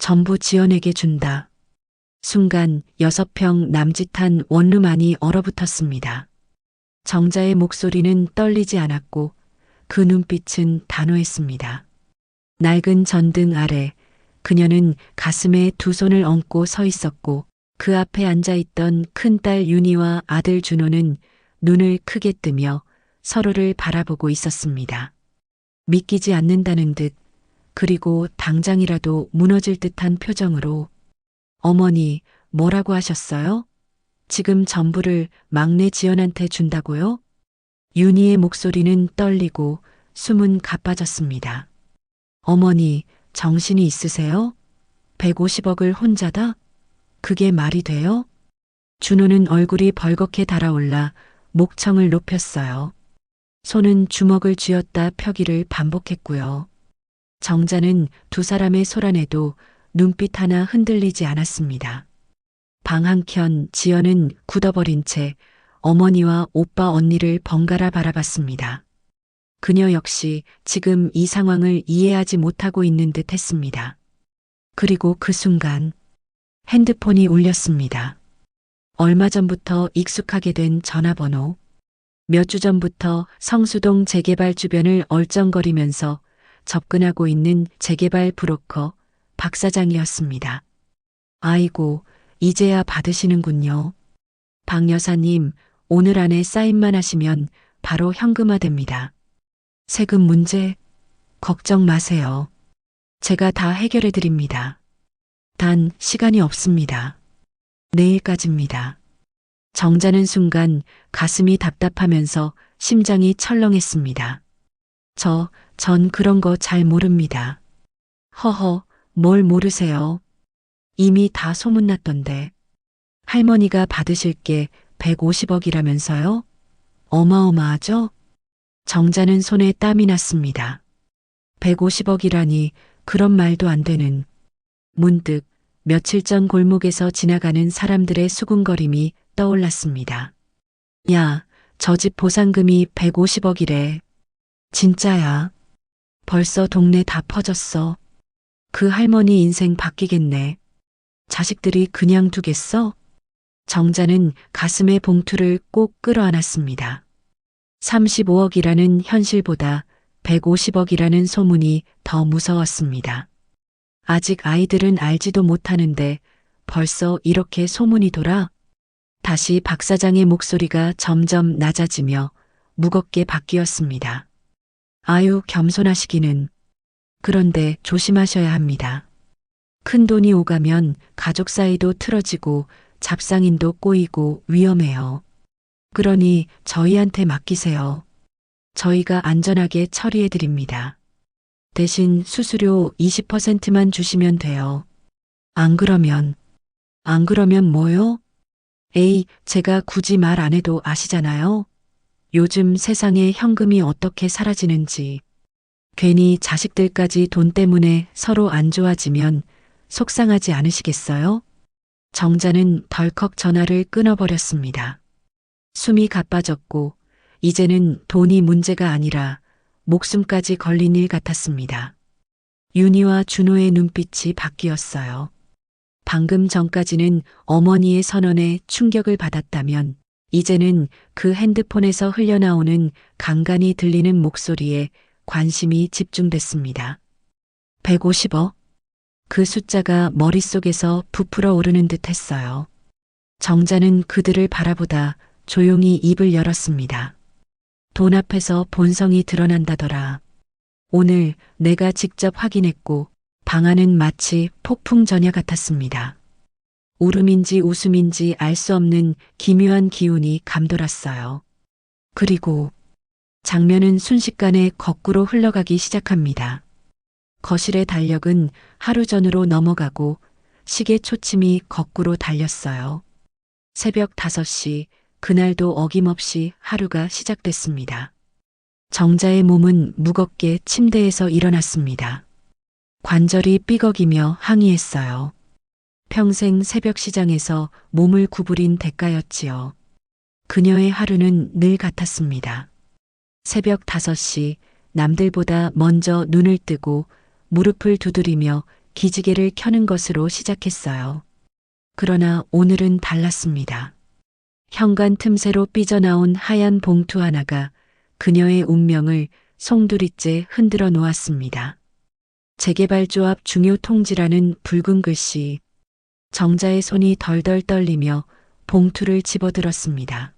전부 지연에게 준다. 순간 6평 남짓한 원룸 안이 얼어붙었습니다. 정자의 목소리는 떨리지 않았고 그 눈빛은 단호했습니다. 낡은 전등 아래 그녀는 가슴에 두 손을 얹고 서 있었고 그 앞에 앉아 있던 큰딸 윤희와 아들 준호는 눈을 크게 뜨며 서로를 바라보고 있었습니다. 믿기지 않는다는 듯 그리고 당장이라도 무너질 듯한 표정으로 어머니 뭐라고 하셨어요? 지금 전부를 막내 지연한테 준다고요? 윤희의 목소리는 떨리고 숨은 가빠졌습니다. 어머니 정신이 있으세요? 150억을 혼자다? 그게 말이 돼요? 준호는 얼굴이 벌겋게 달아올라 목청을 높였어요. 손은 주먹을 쥐었다 펴기를 반복했고요. 정자는 두 사람의 소란에도 눈빛 하나 흔들리지 않았습니다. 방 한켠 지연은 굳어버린 채 어머니와 오빠 언니를 번갈아 바라봤습니다. 그녀 역시 지금 이 상황을 이해하지 못하고 있는 듯 했습니다. 그리고 그 순간 핸드폰이 울렸습니다. 얼마 전부터 익숙하게 된 전화번호. 몇 주 전부터 성수동 재개발 주변을 얼쩡거리면서 접근하고 있는 재개발 브로커 박 사장이었습니다. 아이고, 이제야 받으시는군요. 박 여사님, 오늘 안에 사인만 하시면 바로 현금화됩니다. 세금 문제 걱정 마세요. 제가 다 해결해 드립니다. 단 시간이 없습니다. 내일까지입니다. 정자는 순간 가슴이 답답하면서 심장이 철렁했습니다. 전 그런 거 잘 모릅니다. 허허, 뭘 모르세요. 이미 다 소문났던데. 할머니가 받으실 게 150억이라면서요? 어마어마하죠? 정자는 손에 땀이 났습니다. 150억이라니 그런 말도 안 되는. 문득 며칠 전 골목에서 지나가는 사람들의 수군거림이 떠올랐습니다. 야, 저 집 보상금이 150억이래. 진짜야. 벌써 동네 다 퍼졌어. 그 할머니 인생 바뀌겠네. 자식들이 그냥 두겠어? 정자는 가슴에 봉투를 꼭 끌어안았습니다. 35억이라는 현실보다 150억이라는 소문이 더 무서웠습니다. 아직 아이들은 알지도 못하는데 벌써 이렇게 소문이 돌아? 다시 박 사장의 목소리가 점점 낮아지며 무겁게 바뀌었습니다. 아유, 겸손하시기는. 그런데 조심하셔야 합니다. 큰 돈이 오가면 가족 사이도 틀어지고 잡상인도 꼬이고 위험해요. 그러니 저희한테 맡기세요. 저희가 안전하게 처리해 드립니다. 대신 수수료 20%만 주시면 돼요. 안 그러면 뭐요? 에이, 제가 굳이 말 안 해도 아시잖아요. 요즘 세상에 현금이 어떻게 사라지는지. 괜히 자식들까지 돈 때문에 서로 안 좋아지면 속상하지 않으시겠어요? 정자는 덜컥 전화를 끊어버렸습니다. 숨이 가빠졌고 이제는 돈이 문제가 아니라 목숨까지 걸린 일 같았습니다. 윤희와 준호의 눈빛이 바뀌었어요. 방금 전까지는 어머니의 선언에 충격을 받았다면 이제는 그 핸드폰에서 흘려나오는 간간히 들리는 목소리에 관심이 집중됐습니다. 150억? 그 숫자가 머릿속에서 부풀어 오르는 듯 했어요. 정자는 그들을 바라보다 조용히 입을 열었습니다. 돈 앞에서 본성이 드러난다더라. 오늘 내가 직접 확인했고 방안은 마치 폭풍 전야 같았습니다. 울음인지 웃음인지 알 수 없는 기묘한 기운이 감돌았어요. 그리고 장면은 순식간에 거꾸로 흘러가기 시작합니다. 거실의 달력은 하루 전으로 넘어가고 시계 초침이 거꾸로 달렸어요. 새벽 5시, 그날도 어김없이 하루가 시작됐습니다. 정자의 몸은 무겁게 침대에서 일어났습니다. 관절이 삐걱이며 항의했어요. 평생 새벽 시장에서 몸을 구부린 대가였지요. 그녀의 하루는 늘 같았습니다. 새벽 5시 남들보다 먼저 눈을 뜨고 무릎을 두드리며 기지개를 켜는 것으로 시작했어요. 그러나 오늘은 달랐습니다. 현관 틈새로 삐져나온 하얀 봉투 하나가 그녀의 운명을 송두리째 흔들어 놓았습니다. 재개발조합 중요 통지라는 붉은 글씨. 정자의 손이 덜덜 떨리며 봉투를 집어들었습니다.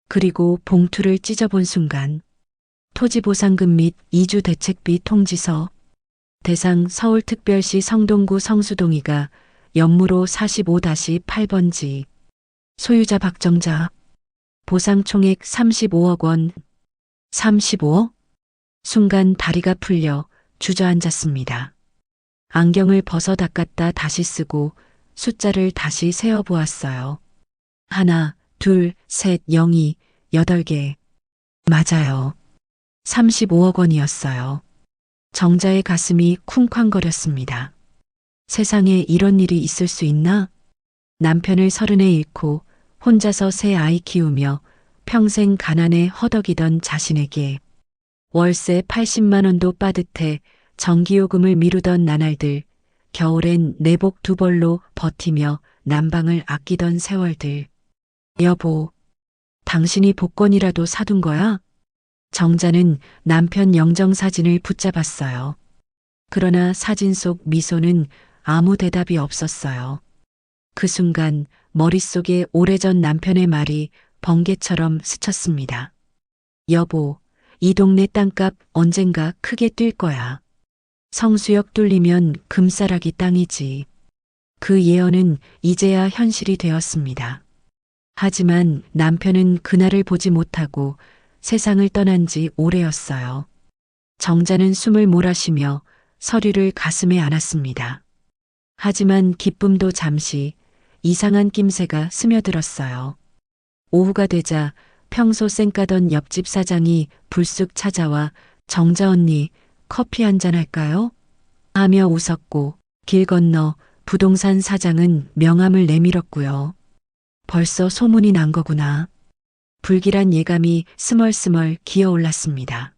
그리고 봉투를 찢어본 순간 토지보상금 및 이주 대책비 통지서, 대상 서울특별시 성동구 성수동이가 연무로 45-8번지, 소유자 박정자, 보상 총액 35억 원. 35억? 순간 다리가 풀려 주저앉았습니다. 안경을 벗어 닦았다 다시 쓰고 숫자를 다시 세어보았어요. 하나, 둘, 셋, 0이 8개. 맞아요. 35억 원이었어요. 정자의 가슴이 쿵쾅거렸습니다. 세상에 이런 일이 있을 수 있나? 남편을 30에 잃고 혼자서 새 아이 키우며 평생 가난에 허덕이던 자신에게 월세 80만 원도 빠듯해 전기요금을 미루던 나날들, 겨울엔 내복 2벌로 버티며 난방을 아끼던 세월들. 여보, 당신이 복권이라도 사둔 거야? 정자는 남편 영정사진을 붙잡았어요. 그러나 사진 속 미소는 아무 대답이 없었어요. 그 순간 머릿속에 오래전 남편의 말이 번개처럼 스쳤습니다. 여보, 이 동네 땅값 언젠가 크게 뛸 거야. 성수역 뚫리면 금싸라기 땅이지. 그 예언은 이제야 현실이 되었습니다. 하지만 남편은 그날을 보지 못하고 세상을 떠난 지 오래였어요. 정자는 숨을 몰아쉬며 서류를 가슴에 안았습니다. 하지만 기쁨도 잠시, 이상한 낌새가 스며들었어요. 오후가 되자 평소 쌩까던 옆집 사장이 불쑥 찾아와 정자 언니 커피 한잔 할까요? 하며 웃었고 길 건너 부동산 사장은 명함을 내밀었고요. 벌써 소문이 난 거구나. 불길한 예감이 스멀스멀 기어올랐습니다.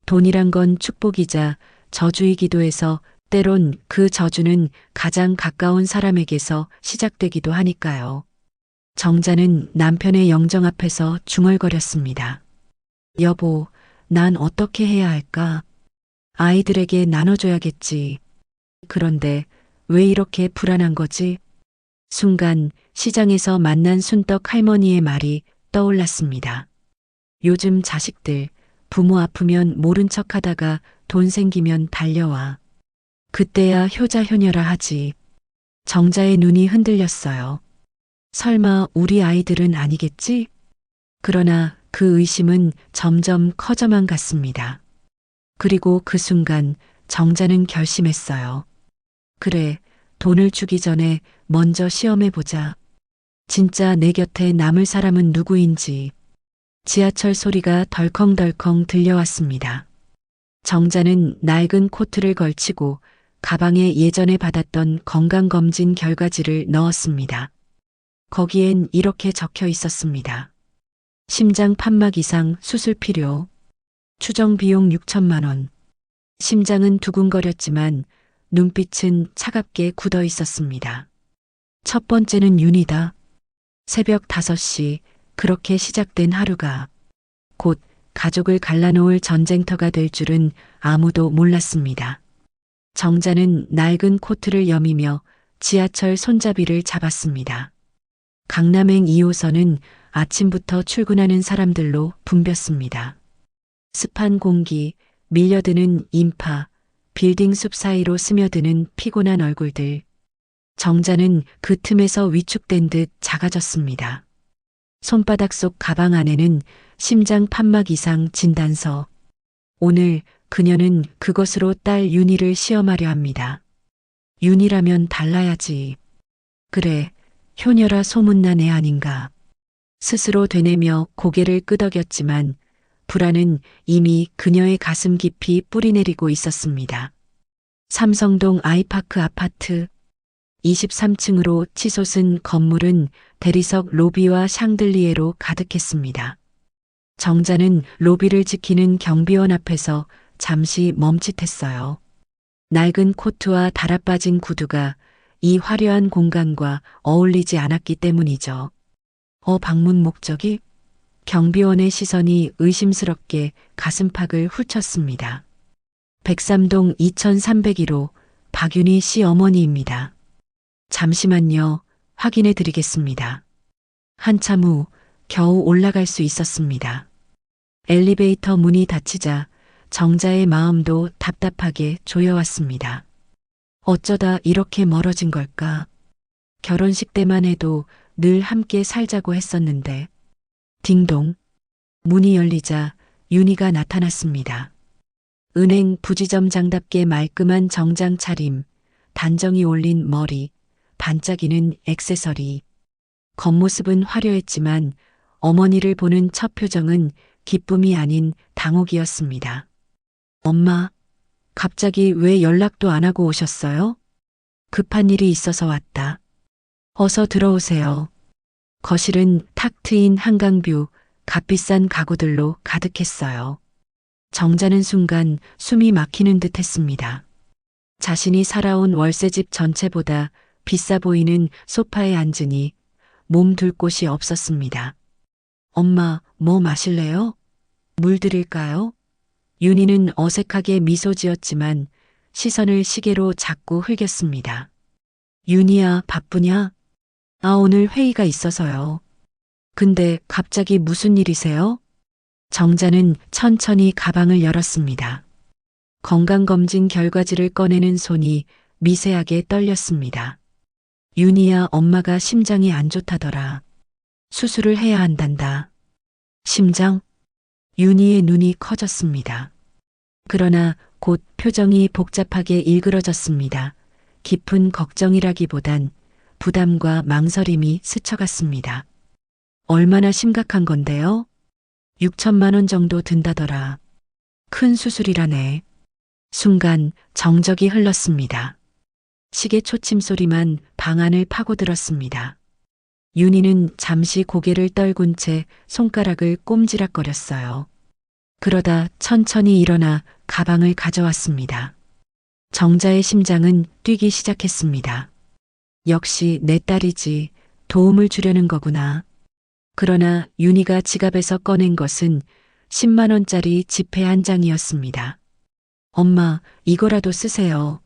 돈이란 건 축복이자 저주이기도 해서 때론 그 저주는 가장 가까운 사람에게서 시작되기도 하니까요. 정자는 남편의 영정 앞에서 중얼거렸습니다. 여보, 난 어떻게 해야 할까? 아이들에게 나눠줘야겠지. 그런데 왜 이렇게 불안한 거지? 순간 시장에서 만난 순떡 할머니의 말이 떠올랐습니다. 요즘 자식들 부모 아프면 모른 척 하다가 돈 생기면 달려와. 그때야 효자 효녀라 하지. 정자의 눈이 흔들렸어요. 설마 우리 아이들은 아니겠지? 그러나 그 의심은 점점 커져만 갔습니다. 그리고 그 순간 정자는 결심했어요. 그래, 돈을 주기 전에 먼저 시험해보자. 진짜 내 곁에 남을 사람은 누구인지. 지하철 소리가 덜컹덜컹 들려왔습니다. 정자는 낡은 코트를 걸치고 가방에 예전에 받았던 건강검진 결과지를 넣었습니다. 거기엔 이렇게 적혀 있었습니다. 심장 판막 이상 수술 필요. 추정 비용 6천만 원. 심장은 두근거렸지만 눈빛은 차갑게 굳어 있었습니다. 첫 번째는 윤이다. 새벽 5시 그렇게 시작된 하루가 곧 가족을 갈라놓을 전쟁터가 될 줄은 아무도 몰랐습니다. 정자는 낡은 코트를 여미며 지하철 손잡이를 잡았습니다. 강남행 2호선은 아침부터 출근하는 사람들로 붐볐습니다. 습한 공기, 밀려드는 인파, 빌딩 숲 사이로 스며드는 피곤한 얼굴들. 정자는 그 틈에서 위축된 듯 작아졌습니다. 손바닥 속 가방 안에는 심장 판막 이상 진단서. 오늘 그녀는 그것으로 딸 윤희를 시험하려 합니다. 윤희라면 달라야지. 그래, 효녀라 소문난 애 아닌가. 스스로 되뇌며 고개를 끄덕였지만 불안은 이미 그녀의 가슴 깊이 뿌리내리고 있었습니다. 삼성동 아이파크 아파트 23층으로 치솟은 건물은 대리석 로비와 샹들리에로 가득했습니다. 정자는 로비를 지키는 경비원 앞에서 잠시 멈칫했어요. 낡은 코트와 달아빠진 구두가 이 화려한 공간과 어울리지 않았기 때문이죠. 방문 목적이? 경비원의 시선이 의심스럽게 가슴팍을 훑쳤습니다. 103동 2301호 박윤희 씨 어머니입니다. 잠시만요. 확인해 드리겠습니다. 한참 후 겨우 올라갈 수 있었습니다. 엘리베이터 문이 닫히자 정자의 마음도 답답하게 조여왔습니다. 어쩌다 이렇게 멀어진 걸까? 결혼식 때만 해도 늘 함께 살자고 했었는데. 딩동. 문이 열리자 윤희가 나타났습니다. 은행 부지점장답게 말끔한 정장 차림, 단정히 올린 머리, 반짝이는 액세서리. 겉모습은 화려했지만 어머니를 보는 첫 표정은 기쁨이 아닌 당혹이었습니다. 엄마, 갑자기 왜 연락도 안 하고 오셨어요? 급한 일이 있어서 왔다. 어서 들어오세요. 거실은 탁 트인 한강뷰, 값비싼 가구들로 가득했어요. 정자는 순간 숨이 막히는 듯 했습니다. 자신이 살아온 월세집 전체보다 비싸 보이는 소파에 앉으니 몸 둘 곳이 없었습니다. 엄마, 뭐 마실래요? 물 드릴까요? 윤희는 어색하게 미소 지었지만 시선을 시계로 자꾸 흘겼습니다. 윤희야, 바쁘냐? 오늘 회의가 있어서요. 근데 갑자기 무슨 일이세요? 정자는 천천히 가방을 열었습니다. 건강검진 결과지를 꺼내는 손이 미세하게 떨렸습니다. 윤희야, 엄마가 심장이 안 좋다더라. 수술을 해야 한단다. 심장? 윤희의 눈이 커졌습니다. 그러나 곧 표정이 복잡하게 일그러졌습니다. 깊은 걱정이라기보단 부담과 망설임이 스쳐갔습니다. 얼마나 심각한 건데요? 6천만 원 정도 든다더라. 큰 수술이라네. 순간 정적이 흘렀습니다. 시계 초침 소리만 방 안을 파고들었습니다. 윤희는 잠시 고개를 떨군 채 손가락을 꼼지락거렸어요. 그러다 천천히 일어나 가방을 가져왔습니다. 정자의 심장은 뛰기 시작했습니다. 역시 내 딸이지. 도움을 주려는 거구나. 그러나 윤희가 지갑에서 꺼낸 것은 10만 원짜리 지폐 한 장이었습니다. 엄마, 이거라도 쓰세요.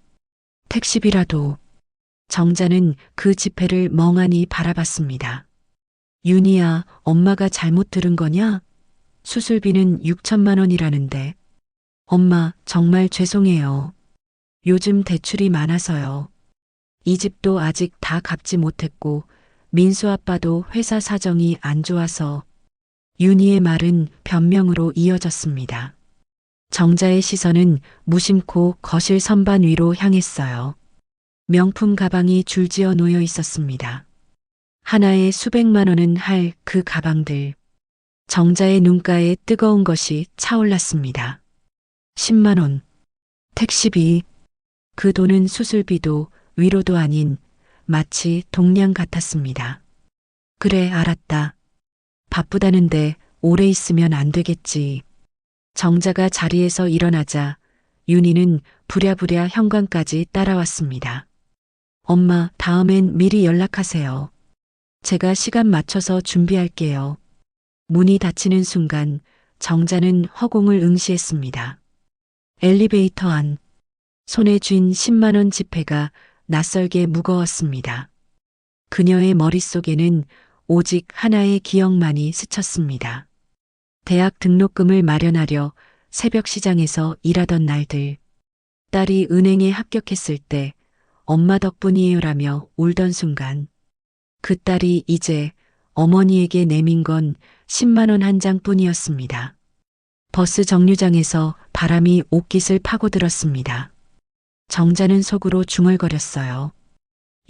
택시비라도. 정자는 그 지폐를 멍하니 바라봤습니다. 윤희야, 엄마가 잘못 들은 거냐? 수술비는 6천만 원이라는데. 엄마, 정말 죄송해요. 요즘 대출이 많아서요. 이 집도 아직 다 갚지 못했고 민수 아빠도 회사 사정이 안 좋아서. 윤희의 말은 변명으로 이어졌습니다. 정자의 시선은 무심코 거실 선반 위로 향했어요. 명품 가방이 줄지어 놓여 있었습니다. 하나에 수백만 원은 할 그 가방들. 정자의 눈가에 뜨거운 것이 차올랐습니다. 10만 원. 택시비. 그 돈은 수술비도 위로도 아닌 마치 동량 같았습니다. 그래, 알았다. 바쁘다는데 오래 있으면 안 되겠지. 정자가 자리에서 일어나자 윤희는 부랴부랴 현관까지 따라왔습니다. 엄마, 다음엔 미리 연락하세요. 제가 시간 맞춰서 준비할게요. 문이 닫히는 순간 정자는 허공을 응시했습니다. 엘리베이터 안. 손에 쥔 10만 원 지폐가 낯설게 무거웠습니다. 그녀의 머릿속에는 오직 하나의 기억만이 스쳤습니다. 대학 등록금을 마련하려 새벽 시장에서 일하던 날들. 딸이 은행에 합격했을 때 엄마 덕분이에요라며 울던 순간. 그 딸이 이제 어머니에게 내민 건 10만 원 한 장뿐이었습니다. 버스 정류장에서 바람이 옷깃을 파고들었습니다. 정자는 속으로 중얼거렸어요.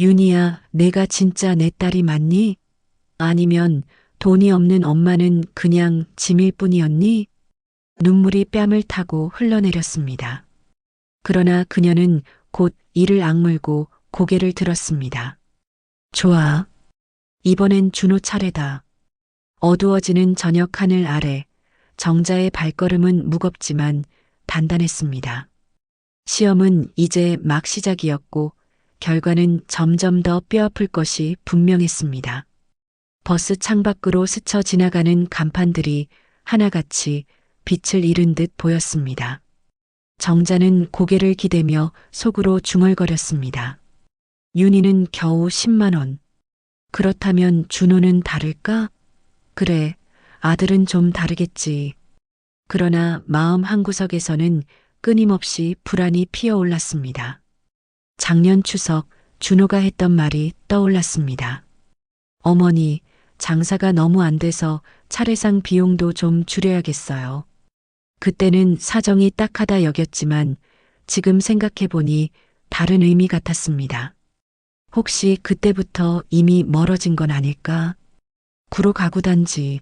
윤희야, 내가 진짜 내 딸이 맞니? 아니면 돈이 없는 엄마는 그냥 짐일 뿐이었니? 눈물이 뺨을 타고 흘러내렸습니다. 그러나 그녀는 곧 이를 악물고 고개를 들었습니다. 좋아. 이번엔 준호 차례다. 어두워지는 저녁 하늘 아래 정자의 발걸음은 무겁지만 단단했습니다. 시험은 이제 막 시작이었고 결과는 점점 더 뼈아플 것이 분명했습니다. 버스 창밖으로 스쳐 지나가는 간판들이 하나같이 빛을 잃은 듯 보였습니다. 정자는 고개를 기대며 속으로 중얼거렸습니다. 윤희는 겨우 10만 원. 그렇다면 준호는 다를까? 그래, 아들은 좀 다르겠지. 그러나 마음 한구석에서는 끊임없이 불안이 피어올랐습니다. 작년 추석 준호가 했던 말이 떠올랐습니다. 어머니, 장사가 너무 안 돼서 차례상 비용도 좀 줄여야겠어요. 그때는 사정이 딱하다 여겼지만 지금 생각해보니 다른 의미 같았습니다. 혹시 그때부터 이미 멀어진 건 아닐까? 구로 가구 단지.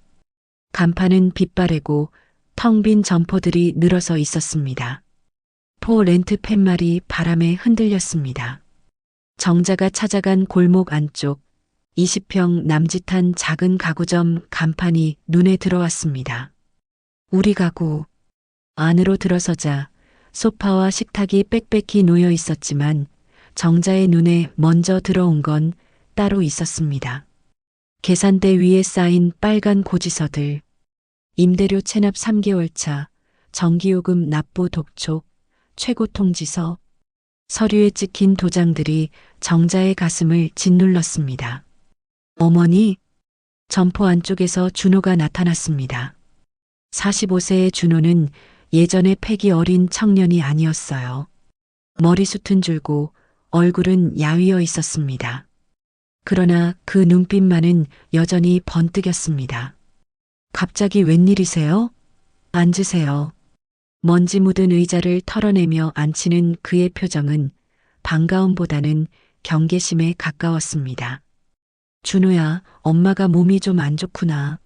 간판은 빛바래고 텅 빈 점포들이 늘어서 있었습니다. 포 렌트 팻말이 바람에 흔들렸습니다. 정자가 찾아간 골목 안쪽 20평 남짓한 작은 가구점 간판이 눈에 들어왔습니다. 우리 가구. 안으로 들어서자 소파와 식탁이 빽빽히 놓여 있었지만 정자의 눈에 먼저 들어온 건 따로 있었습니다. 계산대 위에 쌓인 빨간 고지서들, 임대료 체납 3개월 차, 전기요금 납부 독촉, 최고 통지서, 서류에 찍힌 도장들이 정자의 가슴을 짓눌렀습니다. 어머니, 점포 안쪽에서 준호가 나타났습니다. 45세의 준호는 예전의 패기 어린 청년이 아니었어요. 머리숱은 줄고 얼굴은 야위어 있었습니다. 그러나 그 눈빛만은 여전히 번뜩였습니다. 갑자기 웬일이세요? 앉으세요. 먼지 묻은 의자를 털어내며 앉히는 그의 표정은 반가움보다는 경계심에 가까웠습니다. 준호야, 엄마가 몸이 좀 안 좋구나.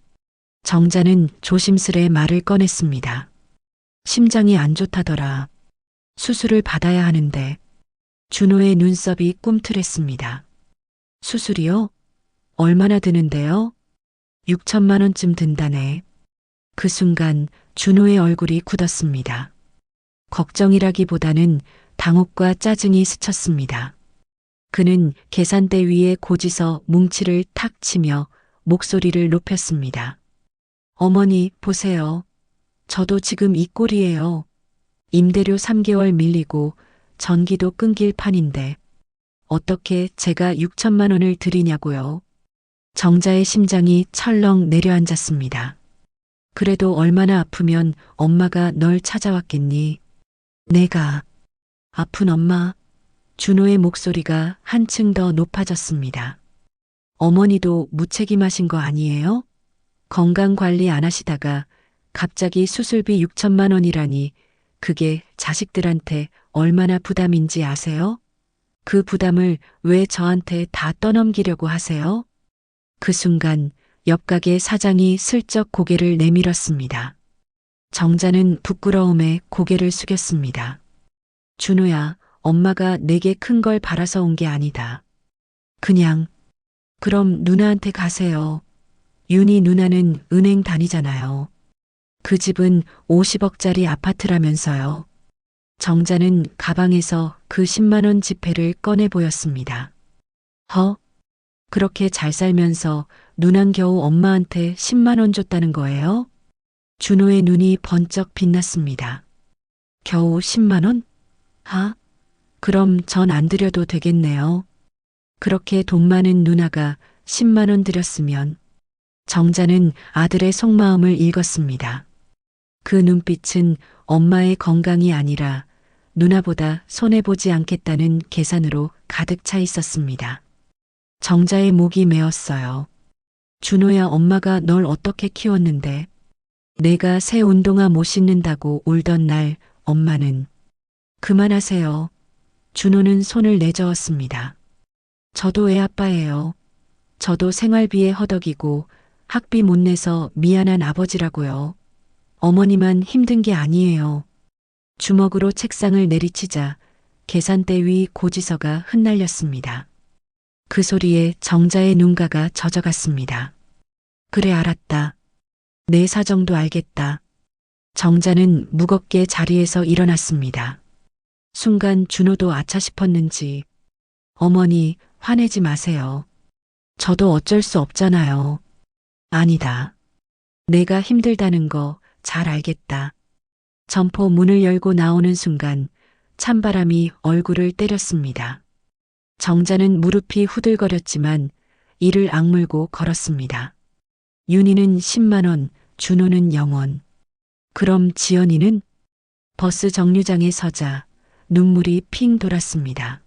정자는 조심스레 말을 꺼냈습니다. 심장이 안 좋다더라. 수술을 받아야 하는데. 준호의 눈썹이 꿈틀했습니다. 수술이요? 얼마나 드는데요? 6천만 원쯤 든다네. 그 순간 준호의 얼굴이 굳었습니다. 걱정이라기보다는 당혹과 짜증이 스쳤습니다. 그는 계산대 위에 고지서 뭉치를 탁 치며 목소리를 높였습니다. 어머니, 보세요. 저도 지금 이 꼴이에요. 임대료 3개월 밀리고 전기도 끊길 판인데 어떻게 제가 6천만 원을 드리냐고요. 정자의 심장이 철렁 내려앉았습니다. 그래도 얼마나 아프면 엄마가 널 찾아왔겠니? 내가 아픈 엄마. 준호의 목소리가 한층 더 높아졌습니다. 어머니도 무책임하신 거 아니에요? 건강관리 안 하시다가 갑자기 수술비 6천만 원이라니 그게 자식들한테 얼마나 부담인지 아세요? 그 부담을 왜 저한테 다 떠넘기려고 하세요? 그 순간 옆 가게 사장이 슬쩍 고개를 내밀었습니다. 정자는 부끄러움에 고개를 숙였습니다. 준호야, 엄마가 내게 큰 걸 바라서 온 게 아니다. 그냥, 그럼 누나한테 가세요. 윤희 누나는 은행 다니잖아요. 그 집은 50억짜리 아파트라면서요. 정자는 가방에서 그 10만 원 지폐를 꺼내 보였습니다. 그렇게 잘 살면서 누난 겨우 엄마한테 10만 원 줬다는 거예요? 준호의 눈이 번쩍 빛났습니다. 겨우 10만 원? 그럼 전 안 드려도 되겠네요. 그렇게 돈 많은 누나가 10만 원 드렸으면 정자는 아들의 속마음을 읽었습니다. 그 눈빛은 엄마의 건강이 아니라 누나보다 손해보지 않겠다는 계산으로 가득 차 있었습니다. 정자의 목이 메었어요. 준호야, 엄마가 널 어떻게 키웠는데? 내가 새 운동화 못 신는다고 울던 날 엄마는. 그만하세요. 준호는 손을 내저었습니다. 저도 애 아빠예요. 저도 생활비에 허덕이고 학비 못 내서 미안한 아버지라고요. 어머니만 힘든 게 아니에요. 주먹으로 책상을 내리치자 계산대 위 고지서가 흩날렸습니다. 그 소리에 정자의 눈가가 젖어갔습니다. 그래, 알았다. 내 사정도 알겠다. 정자는 무겁게 자리에서 일어났습니다. 순간 준호도 아차 싶었는지 어머니 화내지 마세요. 저도 어쩔 수 없잖아요. 아니다. 내가 힘들다는 거 잘 알겠다. 점포 문을 열고 나오는 순간 찬바람이 얼굴을 때렸습니다. 정자는 무릎이 후들거렸지만 이를 악물고 걸었습니다. 윤희는 10만 원, 준호는 0원. 그럼 지연이는? 버스 정류장에 서자 눈물이 핑 돌았습니다.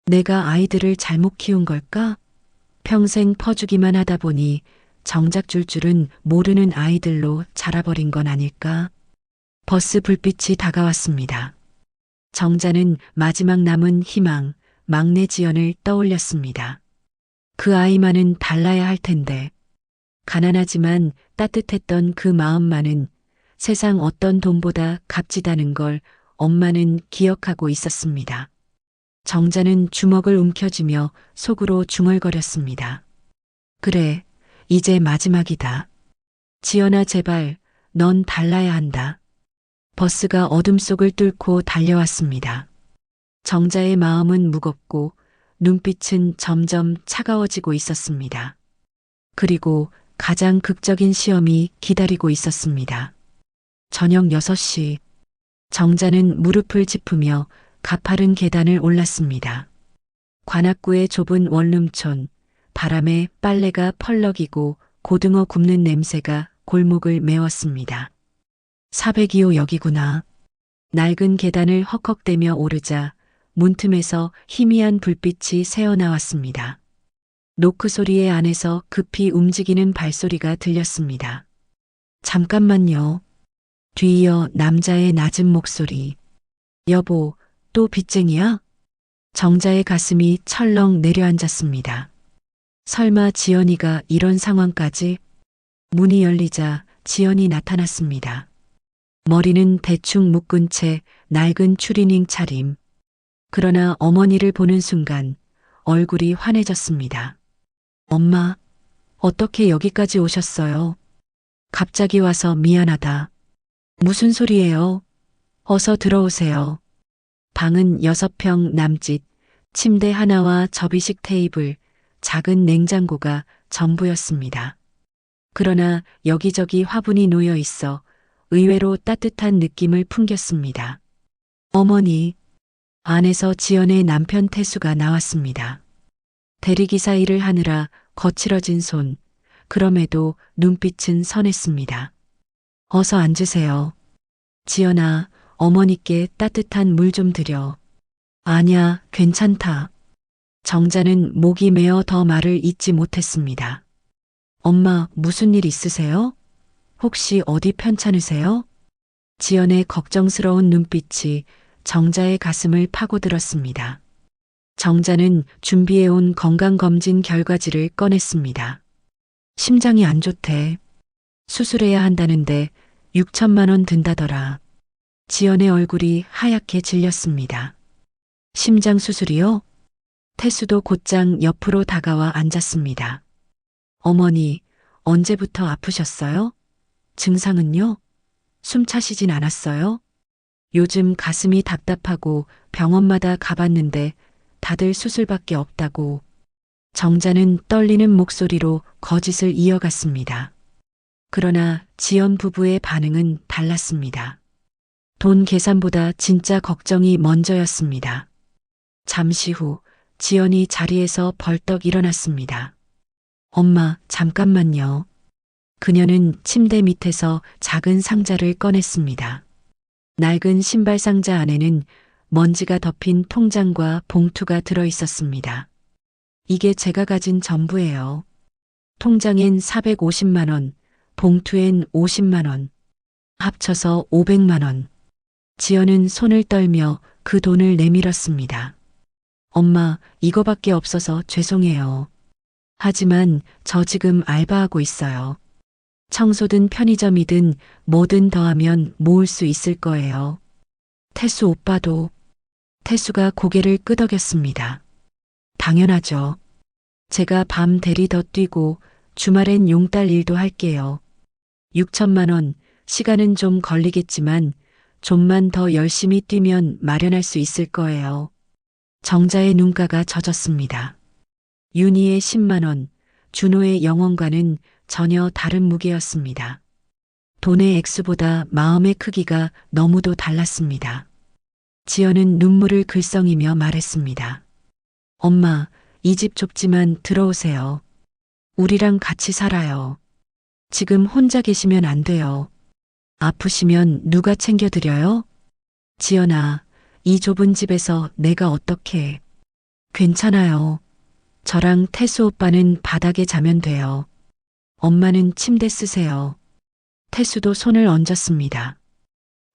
내가 아이들을 잘못 키운 걸까? 평생 퍼주기만 하다 보니 정작 줄 줄은 모르는 아이들로 자라버린 건 아닐까? 버스 불빛이 다가왔습니다. 정자는 마지막 남은 희망, 막내 지연을 떠올렸습니다. 그 아이만은 달라야 할 텐데. 가난하지만 따뜻했던 그 마음만은 세상 어떤 돈보다 값지다는 걸 엄마는 기억하고 있었습니다. 정자는 주먹을 움켜쥐며 속으로 중얼거렸습니다. 그래, 이제 마지막이다. 지연아 제발, 넌 달라야 한다. 버스가 어둠 속을 뚫고 달려왔습니다. 정자의 마음은 무겁고 눈빛은 점점 차가워지고 있었습니다. 그리고 가장 극적인 시험이 기다리고 있었습니다. 저녁 6시, 정자는 무릎을 짚으며 가파른 계단을 올랐습니다. 관악구의 좁은 원룸촌, 바람에 빨래가 펄럭이고 고등어 굽는 냄새가 골목을 메웠습니다. 402호 여기구나. 낡은 계단을 헉헉대며 오르자 문틈에서 희미한 불빛이 새어나왔습니다. 노크 소리의 안에서 급히 움직이는 발소리가 들렸습니다. 잠깐만요. 뒤이어 남자의 낮은 목소리. 여보, 또 빚쟁이야? 정자의 가슴이 철렁 내려앉았습니다. 설마 지연이가 이런 상황까지? 문이 열리자 지연이 나타났습니다. 머리는 대충 묶은 채 낡은 추리닝 차림. 그러나 어머니를 보는 순간 얼굴이 환해졌습니다. 엄마, 어떻게 여기까지 오셨어요? 갑자기 와서 미안하다. 무슨 소리예요? 어서 들어오세요. 방은 6평 남짓, 침대 하나와 접이식 테이블, 작은 냉장고가 전부였습니다. 그러나 여기저기 화분이 놓여 있어 의외로 따뜻한 느낌을 풍겼습니다. 어머니, 안에서 지연의 남편 태수가 나왔습니다. 대리기사 일을 하느라 거칠어진 손, 그럼에도 눈빛은 선했습니다. 어서 앉으세요. 지연아, 어머니께 따뜻한 물 좀 드려. 아냐, 괜찮다. 정자는 목이 메어 더 말을 잇지 못했습니다. 엄마, 무슨 일 있으세요? 혹시 어디 편찮으세요? 지연의 걱정스러운 눈빛이 정자의 가슴을 파고들었습니다. 정자는 준비해온 건강검진 결과지를 꺼냈습니다. 심장이 안 좋대. 수술해야 한다는데 6천만 원 든다더라. 지연의 얼굴이 하얗게 질렸습니다. 심장 수술이요? 태수도 곧장 옆으로 다가와 앉았습니다. 어머니, 언제부터 아프셨어요? 증상은요? 숨 차시진 않았어요? 요즘 가슴이 답답하고 병원마다 가봤는데 다들 수술밖에 없다고. 정자는 떨리는 목소리로 거짓을 이어갔습니다. 그러나 지연 부부의 반응은 달랐습니다. 돈 계산보다 진짜 걱정이 먼저였습니다. 잠시 후 지연이 자리에서 벌떡 일어났습니다. 엄마, 잠깐만요. 그녀는 침대 밑에서 작은 상자를 꺼냈습니다. 낡은 신발 상자 안에는 먼지가 덮인 통장과 봉투가 들어 있었습니다. 이게 제가 가진 전부예요. 통장엔 450만 원, 봉투엔 50만 원, 합쳐서 500만 원. 지연은 손을 떨며 그 돈을 내밀었습니다. 엄마, 이거밖에 없어서 죄송해요. 하지만 저 지금 알바하고 있어요. 청소든 편의점이든 뭐든 더하면 모을 수 있을 거예요. 태수 오빠도. 태수가 고개를 끄덕였습니다. 당연하죠. 제가 밤 대리 더 뛰고 주말엔 용딸 일도 할게요. 6천만 원, 시간은 좀 걸리겠지만 좀만 더 열심히 뛰면 마련할 수 있을 거예요. 정자의 눈가가 젖었습니다. 윤희의 10만 원, 준호의 영원과는 전혀 다른 무게였습니다. 돈의 액수보다 마음의 크기가 너무도 달랐습니다. 지연은 눈물을 글썽이며 말했습니다. 엄마, 이 집 좁지만 들어오세요. 우리랑 같이 살아요. 지금 혼자 계시면 안 돼요. 아프시면 누가 챙겨드려요? 지연아, 이 좁은 집에서 내가 어떻게. 괜찮아요. 저랑 태수 오빠는 바닥에 자면 돼요. 엄마는 침대 쓰세요. 태수도 손을 얹었습니다.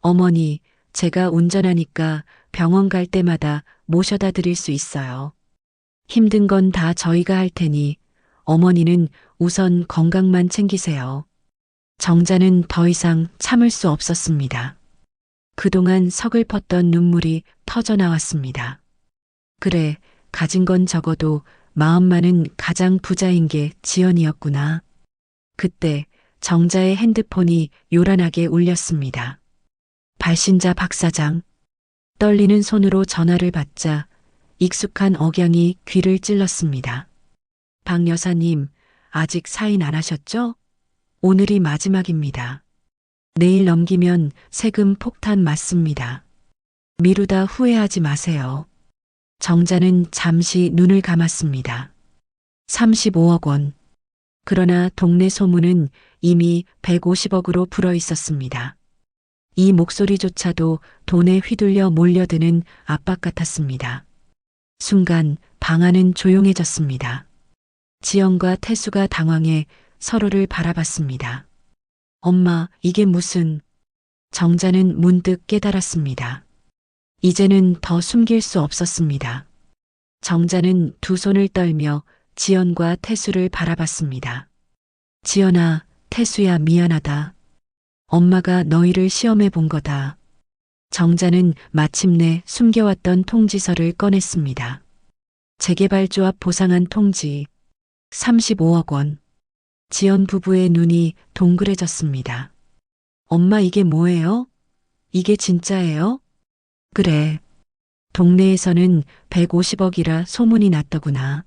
어머니, 제가 운전하니까 병원 갈 때마다 모셔다 드릴 수 있어요. 힘든 건 다 저희가 할 테니 어머니는 우선 건강만 챙기세요. 정자는 더 이상 참을 수 없었습니다. 그동안 서글펐던 눈물이 터져 나왔습니다. 그래, 가진 건 적어도 마음만은 가장 부자인 게 지연이었구나. 그때 정자의 핸드폰이 요란하게 울렸습니다. 발신자 박 사장. 떨리는 손으로 전화를 받자 익숙한 억양이 귀를 찔렀습니다. 박 여사님, 아직 사인 안 하셨죠? 오늘이 마지막입니다. 내일 넘기면 세금 폭탄 맞습니다. 미루다 후회하지 마세요. 정자는 잠시 눈을 감았습니다. 35억 원. 그러나 동네 소문은 이미 150억으로 불어 있었습니다. 이 목소리조차도 돈에 휘둘려 몰려드는 압박 같았습니다. 순간 방 안은 조용해졌습니다. 지연과 태수가 당황해 서로를 바라봤습니다. 엄마, 이게 무슨. 정자는 문득 깨달았습니다. 이제는 더 숨길 수 없었습니다. 정자는 두 손을 떨며 지연과 태수를 바라봤습니다. 지연아, 태수야, 미안하다. 엄마가 너희를 시험해 본 거다. 정자는 마침내 숨겨왔던 통지서를 꺼냈습니다. 재개발조합 보상한 통지 35억 원. 지연 부부의 눈이 동그래졌습니다. 엄마, 이게 뭐예요? 이게 진짜예요? 그래. 동네에서는 150억이라 소문이 났더구나.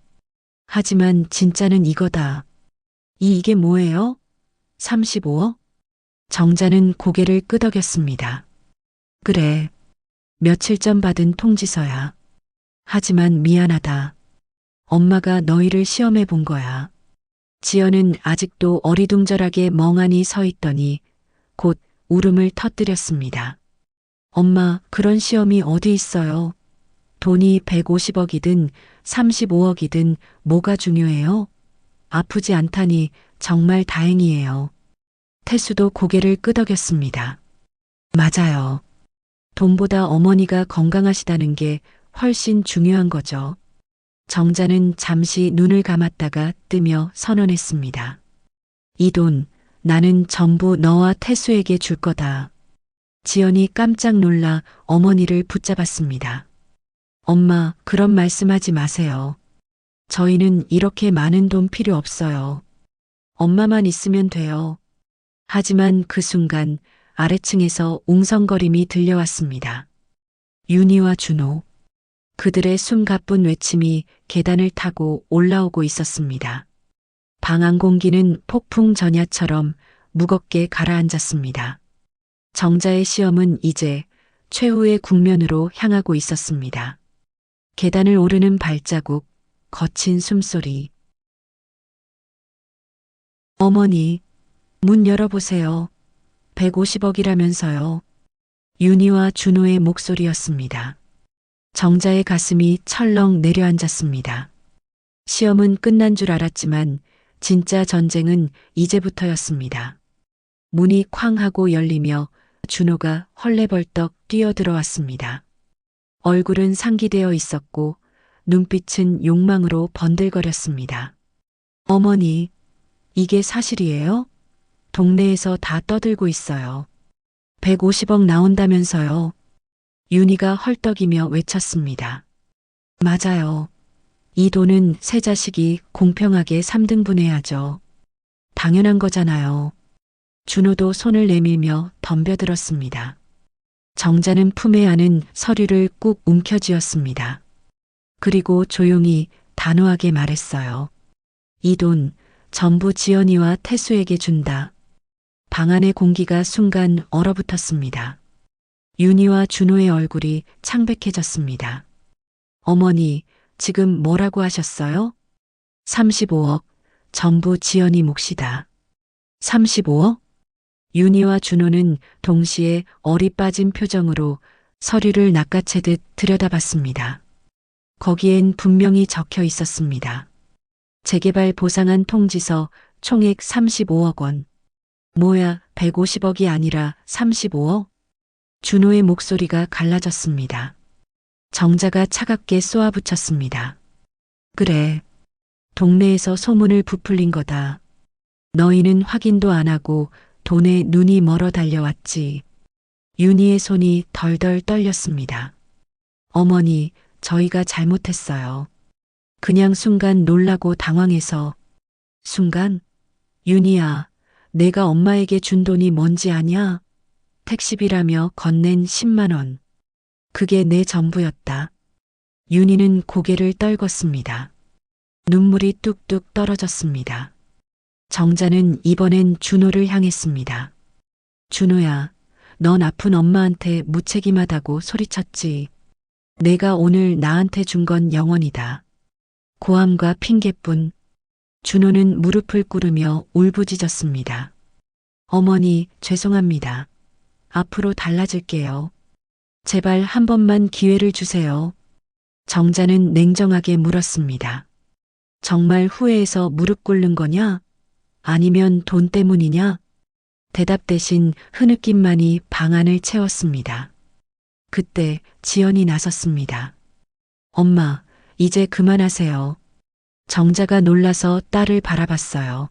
하지만 진짜는 이거다. 이게 뭐예요? 35억? 정자는 고개를 끄덕였습니다. 그래. 며칠 전 받은 통지서야. 하지만 미안하다. 엄마가 너희를 시험해 본 거야. 지연은 아직도 어리둥절하게 멍하니 서 있더니 곧 울음을 터뜨렸습니다. 엄마, 그런 시험이 어디 있어요? 돈이 150억이든 35억이든 뭐가 중요해요? 아프지 않다니 정말 다행이에요. 태수도 고개를 끄덕였습니다. 맞아요. 돈보다 어머니가 건강하시다는 게 훨씬 중요한 거죠. 정자는 잠시 눈을 감았다가 뜨며 선언했습니다. 이 돈, 나는 전부 너와 태수에게 줄 거다. 지연이 깜짝 놀라 어머니를 붙잡았습니다. 엄마, 그런 말씀하지 마세요. 저희는 이렇게 많은 돈 필요 없어요. 엄마만 있으면 돼요. 하지만 그 순간 아래층에서 웅성거림이 들려왔습니다. 윤희와 준호. 그들의 숨가쁜 외침이 계단을 타고 올라오고 있었습니다. 방 안 공기는 폭풍 전야처럼 무겁게 가라앉았습니다. 정자의 시험은 이제 최후의 국면으로 향하고 있었습니다. 계단을 오르는 발자국, 거친 숨소리. 어머니, 문 열어보세요. 150억이라면서요. 윤희와 준호의 목소리였습니다. 정자의 가슴이 철렁 내려앉았습니다. 시험은 끝난 줄 알았지만 진짜 전쟁은 이제부터였습니다. 문이 쾅 하고 열리며 준호가 헐레벌떡 뛰어들어왔습니다. 얼굴은 상기되어 있었고 눈빛은 욕망으로 번들거렸습니다. 어머니, 이게 사실이에요? 동네에서 다 떠들고 있어요. 150억 나온다면서요. 윤희가 헐떡이며 외쳤습니다. 맞아요. 이 돈은 세 자식이 공평하게 3등분해야죠. 당연한 거잖아요. 준호도 손을 내밀며 덤벼들었습니다. 정자는 품에 안은 서류를 꾹 움켜쥐었습니다. 그리고 조용히 단호하게 말했어요. 이 돈 전부 지연이와 태수에게 준다. 방 안의 공기가 순간 얼어붙었습니다. 윤희와 준호의 얼굴이 창백해졌습니다. 어머니, 지금 뭐라고 하셨어요? 35억, 전부 지연이 몫이다. 35억? 윤희와 준호는 동시에 얼이 빠진 표정으로 서류를 낚아채듯 들여다봤습니다. 거기엔 분명히 적혀 있었습니다. 재개발 보상안 통지서 총액 35억 원. 뭐야, 150억이 아니라 35억? 준호의 목소리가 갈라졌습니다. 정자가 차갑게 쏘아붙였습니다. 그래. 동네에서 소문을 부풀린 거다. 너희는 확인도 안 하고 돈에 눈이 멀어 달려왔지. 윤희의 손이 덜덜 떨렸습니다. 어머니, 저희가 잘못했어요. 그냥 순간 놀라고 당황해서. 순간? 윤희야, 내가 엄마에게 준 돈이 뭔지 아냐? 택시비라며 건넨 10만 원. 그게 내 전부였다. 윤희는 고개를 떨궜습니다. 눈물이 뚝뚝 떨어졌습니다. 정자는 이번엔 준호를 향했습니다. 준호야, 넌 아픈 엄마한테 무책임하다고 소리쳤지. 내가 오늘 나한테 준 건 영원이다. 고함과 핑계뿐. 준호는 무릎을 꿇으며 울부짖었습니다. 어머니, 죄송합니다. 앞으로 달라질게요. 제발 한 번만 기회를 주세요. 정자는 냉정하게 물었습니다. 정말 후회해서 무릎 꿇는 거냐? 아니면 돈 때문이냐? 대답 대신 흐느낌만이 방 안을 채웠습니다. 그때 지연이 나섰습니다. 엄마, 이제 그만하세요. 정자가 놀라서 딸을 바라봤어요.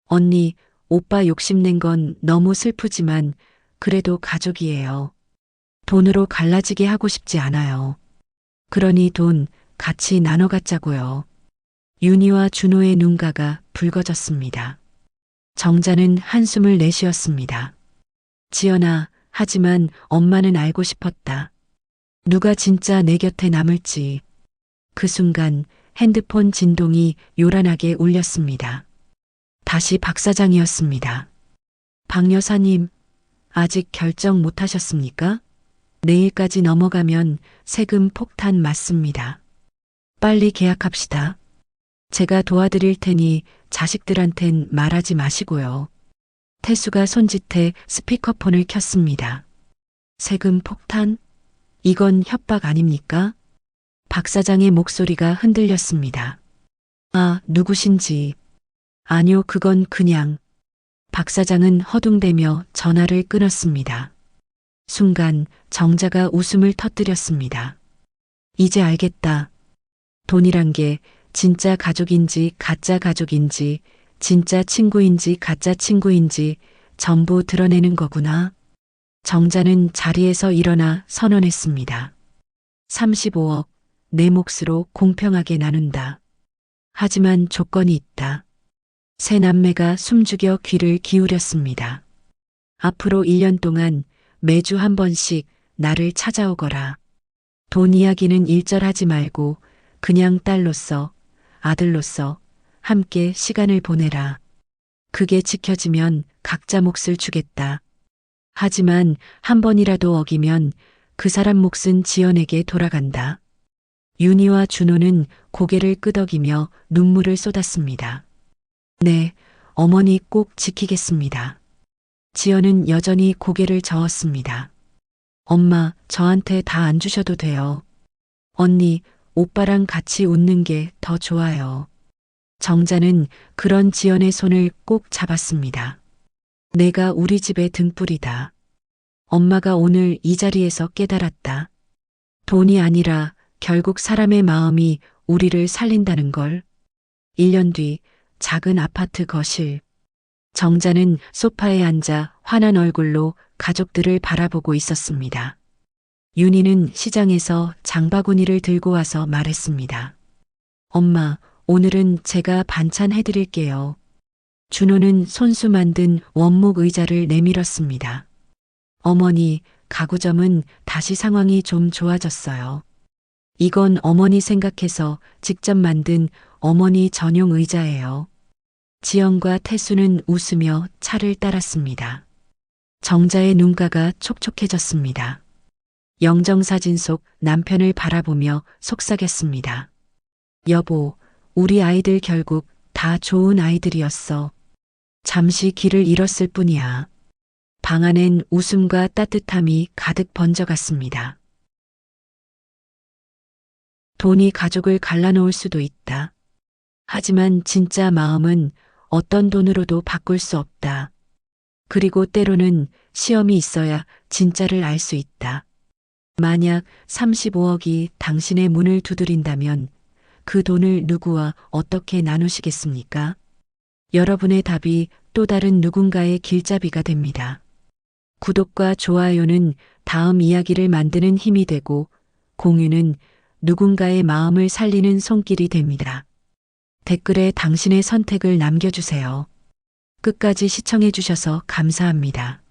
언니, 오빠 욕심낸 건 너무 슬프지만 그래도 가족이에요. 돈으로 갈라지게 하고 싶지 않아요. 그러니 돈 같이 나눠 갖자고요. 윤희와 준호의 눈가가 붉어졌습니다. 정자는 한숨을 내쉬었습니다. 지연아, 하지만 엄마는 알고 싶었다. 누가 진짜 내 곁에 남을지. 그 순간 핸드폰 진동이 요란하게 울렸습니다. 다시 박 사장이었습니다. 박 여사님, 아직 결정 못 하셨습니까? 내일까지 넘어가면 세금 폭탄 맞습니다. 빨리 계약합시다. 제가 도와드릴 테니 자식들한텐 말하지 마시고요. 태수가 손짓해 스피커폰을 켰습니다. 세금 폭탄? 이건 협박 아닙니까? 박 사장의 목소리가 흔들렸습니다. 아, 누구신지. 아니요, 그건 그냥. 박 사장은 허둥대며 전화를 끊었습니다. 순간 정자가 웃음을 터뜨렸습니다. 이제 알겠다. 돈이란 게 진짜 가족인지 가짜 가족인지 진짜 친구인지 가짜 친구인지 전부 드러내는 거구나. 정자는 자리에서 일어나 선언했습니다. 35억 내 몫으로 공평하게 나눈다. 하지만 조건이 있다. 세 남매가 숨죽여 귀를 기울였습니다. 앞으로 1년 동안 매주 한 번씩 나를 찾아오거라. 돈 이야기는 일절하지 말고 그냥 딸로서, 아들로서 함께 시간을 보내라. 그게 지켜지면 각자 몫을 주겠다. 하지만 한 번이라도 어기면 그 사람 몫은 지연에게 돌아간다. 윤희와 준호는 고개를 끄덕이며 눈물을 쏟았습니다. 네, 어머니 꼭 지키겠습니다. 지연은 여전히 고개를 저었습니다. 엄마, 저한테 다 안 주셔도 돼요. 언니, 오빠랑 같이 웃는 게 더 좋아요. 정자는 그런 지연의 손을 꼭 잡았습니다. 내가 우리 집의 등불이다. 엄마가 오늘 이 자리에서 깨달았다. 돈이 아니라 결국 사람의 마음이 우리를 살린다는 걸. 1년 뒤 작은 아파트 거실. 정자는 소파에 앉아 환한 얼굴로 가족들을 바라보고 있었습니다. 윤희는 시장에서 장바구니를 들고 와서 말했습니다. 엄마, 오늘은 제가 반찬 해드릴게요. 준호는 손수 만든 원목 의자를 내밀었습니다. 어머니, 가구점은 다시 상황이 좀 좋아졌어요. 이건 어머니 생각해서 직접 만든 어머니 전용 의자예요. 지연과 태수는 웃으며 차를 따랐습니다. 정자의 눈가가 촉촉해졌습니다. 영정사진 속 남편을 바라보며 속삭였습니다. 여보, 우리 아이들 결국 다 좋은 아이들이었어. 잠시 길을 잃었을 뿐이야. 방 안엔 웃음과 따뜻함이 가득 번져갔습니다. 돈이 가족을 갈라놓을 수도 있다. 하지만 진짜 마음은 어떤 돈으로도 바꿀 수 없다. 그리고 때로는 시험이 있어야 진짜를 알 수 있다. 만약 35억이 당신의 문을 두드린다면 그 돈을 누구와 어떻게 나누시겠습니까? 여러분의 답이 또 다른 누군가의 길잡이가 됩니다. 구독과 좋아요는 다음 이야기를 만드는 힘이 되고 공유는 누군가의 마음을 살리는 손길이 됩니다. 댓글에 당신의 선택을 남겨주세요. 끝까지 시청해 주셔서 감사합니다.